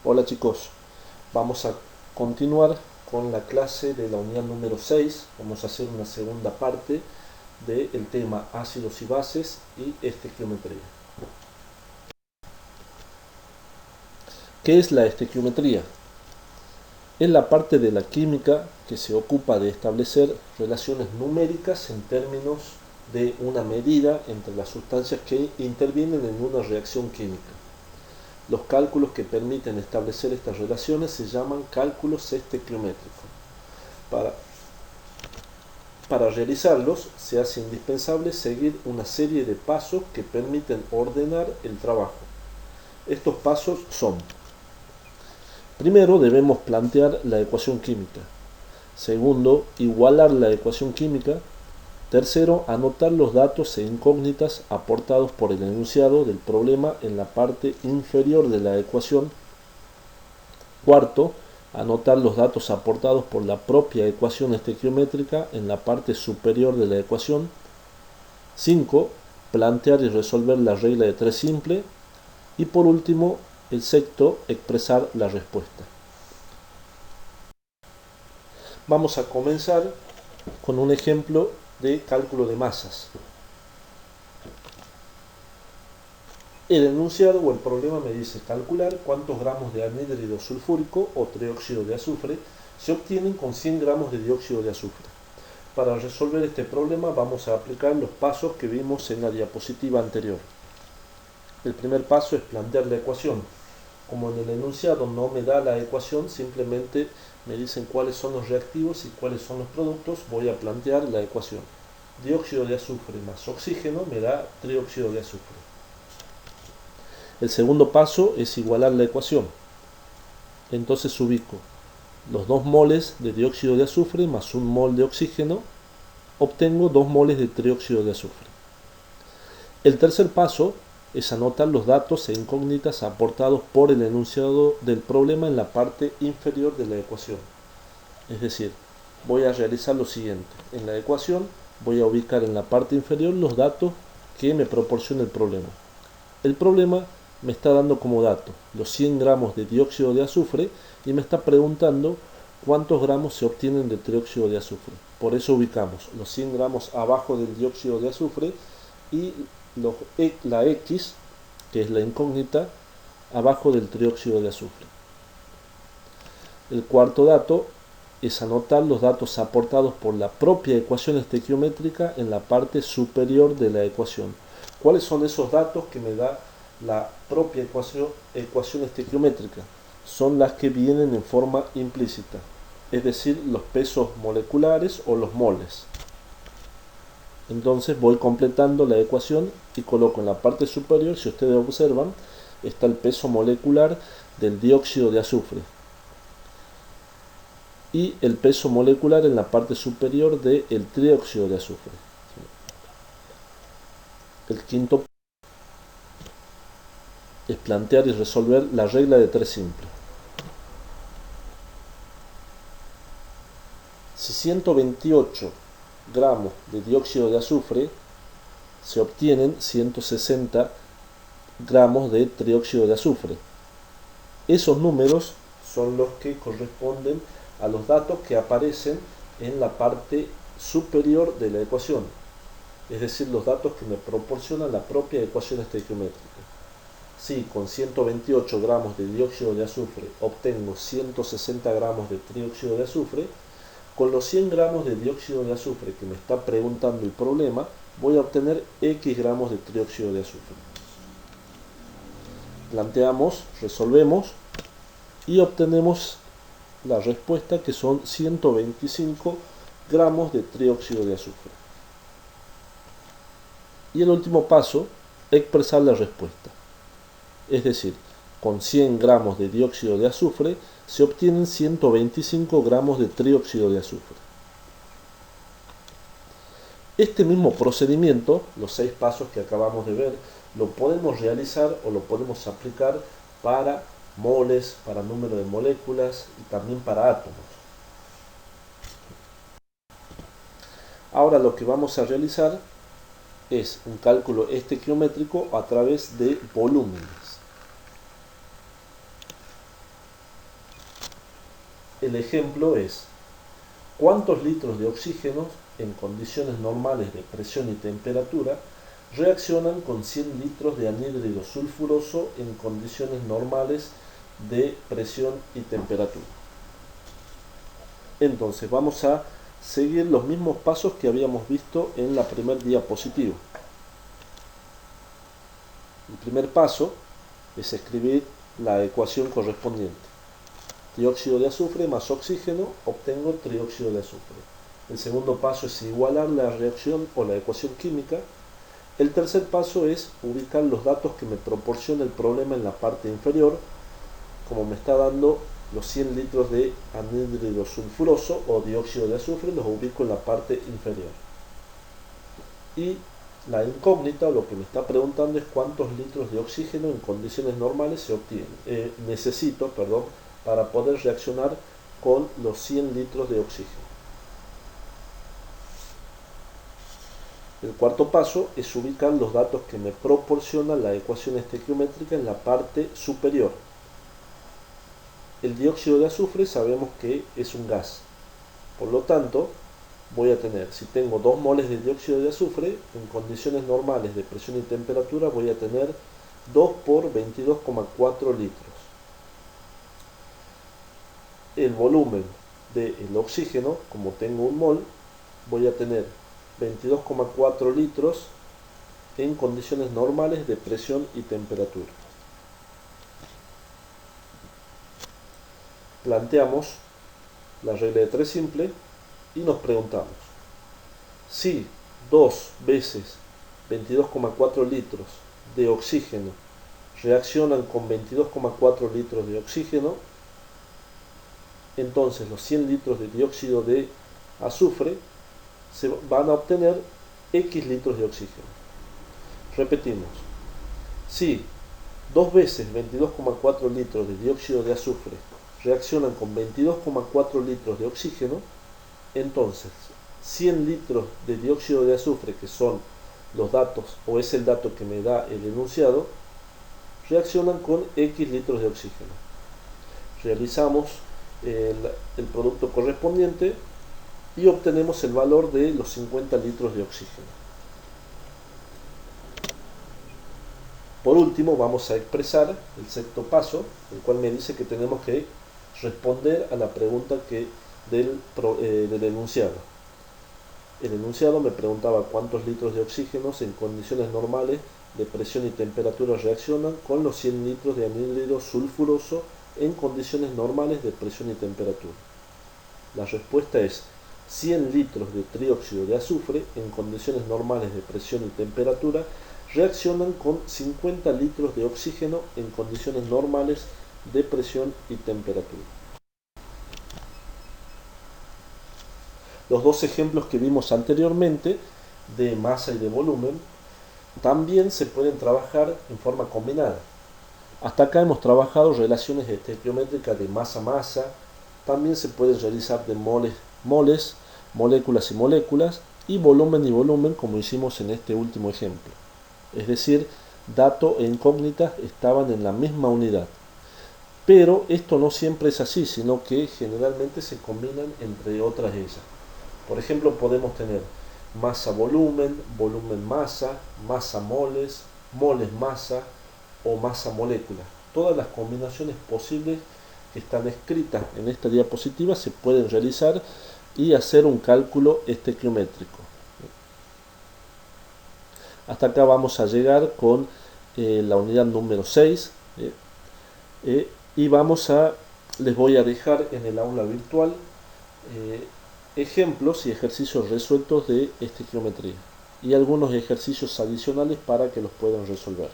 Hola chicos, vamos a continuar con la clase de la unidad número 6. Vamos a hacer una segunda parte del tema ácidos y bases y estequiometría. ¿Qué es la estequiometría? Es la parte de la química que se ocupa de establecer relaciones numéricas en términos de una medida entre las sustancias que intervienen en una reacción química. Los cálculos que permiten establecer estas relaciones se llaman cálculos estequiométricos. Para realizarlos se hace indispensable seguir una serie de pasos que permiten ordenar el trabajo. Estos pasos son: primero, debemos plantear la ecuación química. Segundo, igualar la ecuación química. Tercero, anotar los datos e incógnitas aportados por el enunciado del problema en la parte inferior de la ecuación. Cuarto, anotar los datos aportados por la propia ecuación estequiométrica en la parte superior de la ecuación. 5. Plantear y resolver la regla de 3 simple. Y por último, el sexto, expresar la respuesta. Vamos a comenzar con un ejemplo de cálculo de masas. El enunciado o el problema me dice calcular cuántos gramos de anhídrido sulfúrico o trióxido de azufre se obtienen con 100 gramos de dióxido de azufre. Para resolver este problema vamos a aplicar los pasos que vimos en la diapositiva anterior. El primer paso es plantear la ecuación. Como en el enunciado no me da la ecuación, simplemente me dicen cuáles son los reactivos y cuáles son los productos, voy a plantear la ecuación. Dióxido de azufre más oxígeno me da trióxido de azufre. El segundo paso es igualar la ecuación. Entonces ubico los 2 moles de dióxido de azufre más 1 mol de oxígeno, obtengo 2 moles de trióxido de azufre. El tercer paso es anotar los datos e incógnitas aportados por el enunciado del problema en la parte inferior de la ecuación. Es decir, voy a realizar lo siguiente. En la ecuación voy a ubicar en la parte inferior los datos que me proporciona el problema. El problema me está dando como dato los 100 gramos de dióxido de azufre y me está preguntando cuántos gramos se obtienen de trióxido de azufre. Por eso ubicamos los 100 gramos abajo del dióxido de azufre y la X, que es la incógnita, abajo del trióxido de azufre. El cuarto dato es anotar los datos aportados por la propia ecuación estequiométrica en la parte superior de la ecuación. ¿Cuáles son esos datos que me da la propia ecuación estequiométrica? Son las que vienen en forma implícita, es decir, los pesos moleculares o los moles. Entonces voy completando la ecuación y coloco en la parte superior, si ustedes observan, está el peso molecular del dióxido de azufre y el peso molecular en la parte superior del trióxido de azufre. El quinto es plantear y resolver la regla de 3 simple. Si 128 gramos de dióxido de azufre, se obtienen 160 gramos de trióxido de azufre. Esos números son los que corresponden a los datos que aparecen en la parte superior de la ecuación, es decir, los datos que me proporciona la propia ecuación estequiométrica. Si con 128 gramos de dióxido de azufre obtengo 160 gramos de trióxido de azufre, con los 100 gramos de dióxido de azufre que me está preguntando el problema, voy a obtener X gramos de trióxido de azufre. Planteamos, resolvemos y obtenemos la respuesta, que son 125 gramos de trióxido de azufre. Y el último paso, expresar la respuesta. Es decir, con 100 gramos de dióxido de azufre se obtienen 125 gramos de trióxido de azufre. Este mismo procedimiento, los 6 pasos que acabamos de ver, lo podemos realizar o lo podemos aplicar para moles, para número de moléculas y también para átomos. Ahora lo que vamos a realizar es un cálculo estequiométrico a través de volúmenes. el ejemplo es: ¿cuántos litros de oxígeno en condiciones normales de presión y temperatura reaccionan con 100 litros de anhídrido sulfuroso en condiciones normales de presión y temperatura? Entonces vamos a seguir los mismos pasos que habíamos visto en la primera diapositiva. El primer paso es escribir la ecuación correspondiente. Dióxido de azufre más oxígeno, obtengo trióxido de azufre. El segundo paso es igualar la reacción o la ecuación química. El tercer paso es ubicar los datos que me proporciona el problema en la parte inferior. Como me está dando los 100 litros de anhídrido sulfuroso o dióxido de azufre, los ubico en la parte inferior. Y la incógnita, o lo que me está preguntando, es cuántos litros de oxígeno en condiciones normales se obtienen. Necesito para poder reaccionar con los 100 litros de oxígeno. El cuarto paso es ubicar los datos que me proporciona la ecuación estequiométrica en la parte superior. El dióxido de azufre sabemos que es un gas. Por lo tanto, voy a tener, si tengo 2 moles de dióxido de azufre, en condiciones normales de presión y temperatura voy a tener 2 por 22,4 litros. El volumen del oxígeno, como tengo un mol, voy a tener 22,4 litros en condiciones normales de presión y temperatura. Planteamos la regla de 3 simple y nos preguntamos: si 2 veces 22,4 litros de oxígeno reaccionan con 22,4 litros de oxígeno, entonces los 100 litros de dióxido de azufre se van a obtener X litros de oxígeno. Repetimos: si 2 veces 22,4 litros de dióxido de azufre reaccionan con 22,4 litros de oxígeno, entonces 100 litros de dióxido de azufre, que son los datos, o es el dato que me da el enunciado, reaccionan con X litros de oxígeno. Realizamos el producto correspondiente y obtenemos el valor de los 50 litros de oxígeno. Por último, vamos a expresar el sexto paso, el cual me dice que tenemos que responder a la pregunta del enunciado. El enunciado me preguntaba cuántos litros de oxígeno en condiciones normales de presión y temperatura reaccionan con los 100 litros de anhídrido sulfuroso en condiciones normales de presión y temperatura. La respuesta es 100 litros de trióxido de azufre en condiciones normales de presión y temperatura reaccionan con 50 litros de oxígeno en condiciones normales de presión y temperatura. Los dos ejemplos que vimos anteriormente, de masa y de volumen, también se pueden trabajar en forma combinada. Hasta acá hemos trabajado relaciones estequiométricas de masa-masa, también se pueden realizar de moles, moléculas y moléculas, y volumen, como hicimos en este último ejemplo. Es decir, dato e incógnita estaban en la misma unidad. Pero esto no siempre es así, sino que generalmente se combinan entre otras ellas. Por ejemplo, podemos tener masa-volumen, volumen-masa, masa-moles, moles-masa o masa-molécula. Todas las combinaciones posibles que están escritas en esta diapositiva se pueden realizar y hacer un cálculo estequiométrico. Hasta acá vamos a llegar con la unidad número 6 y les voy a dejar en el aula virtual ejemplos y ejercicios resueltos de estequiometría y algunos ejercicios adicionales para que los puedan resolver.